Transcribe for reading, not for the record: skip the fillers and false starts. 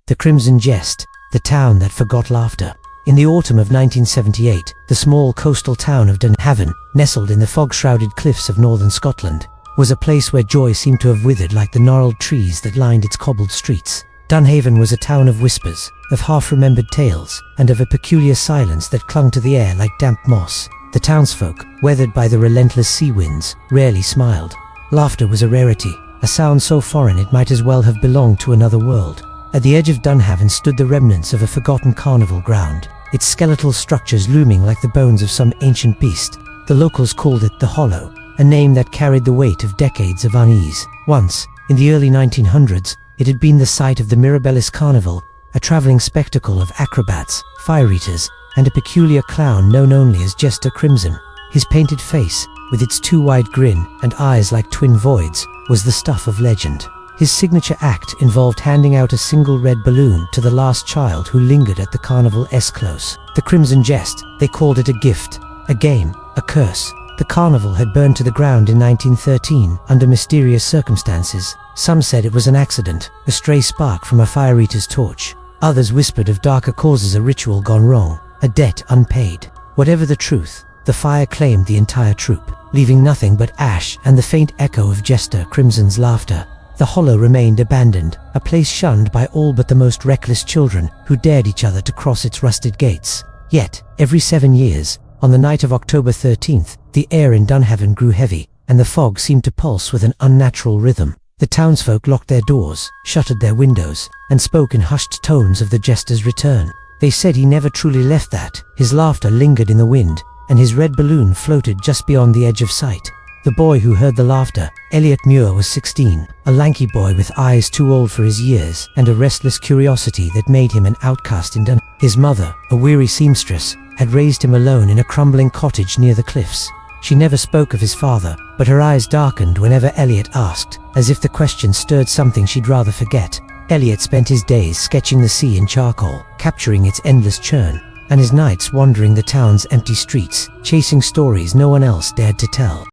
The Crimson Jest, the town that forgot laughter. In the autumn of 1978, the small coastal town of Dunhaven, nestled in the fog-shrouded cliffs of northern Scotland, was a place where joy seemed to have withered like the gnarled trees that lined its cobbled streets. Dunhaven was a town of whispers, of half-remembered tales, and of a peculiar silence that clung to the air like damp moss. The townsfolk, weathered by the relentless sea winds, rarely smiled. Laughter was a rarity, a sound so foreign it might as well have belonged to another world. At the edge of Dunhaven stood the remnants of a forgotten carnival ground, its skeletal structures looming like the bones of some ancient beast. The locals called it the Hollow, a name that carried the weight of decades of unease. Once, in the early 1900s, it had been the site of the Mirabilis Carnival, a traveling spectacle of acrobats, fire-eaters, and a peculiar clown known only as Jester Crimson. His painted face, with its too wide grin and eyes like twin voids, was the stuff of legend. His signature act involved handing out a single red balloon to the last child who lingered at the carnival's close. The Crimson Jest, they called it a gift, a game, a curse. The carnival had burned to the ground in 1913 under mysterious circumstances. Some said it was an accident, a stray spark from a fire-eater's torch. Others whispered of darker causes, a ritual gone wrong, a debt unpaid. Whatever the truth, the fire claimed the entire troop, leaving nothing but ash and the faint echo of Jester Crimson's laughter. The Hollow remained abandoned, a place shunned by all but the most reckless children who dared each other to cross its rusted gates. Yet, every 7 years, on the night of October 13th, the air in Dunhaven grew heavy, and the fog seemed to pulse with an unnatural rhythm. The townsfolk locked their doors, shuttered their windows, and spoke in hushed tones of the Jester's return. They said he never truly left that. His laughter lingered in the wind, and his red balloon floated just beyond the edge of sight. The boy who heard the laughter, Elliot was 16, a lanky boy with eyes too old for his years and a restless curiosity that made him an outcast in Dunhaven. His mother, a weary seamstress, had raised him alone in a crumbling cottage near the cliffs. She never spoke of his father, but her eyes darkened whenever Elliot asked, as if the question stirred something she'd rather forget. Elliot spent his days sketching the sea in charcoal, capturing its endless churn, and his nights wandering the town's empty streets, chasing stories no one else dared to tell.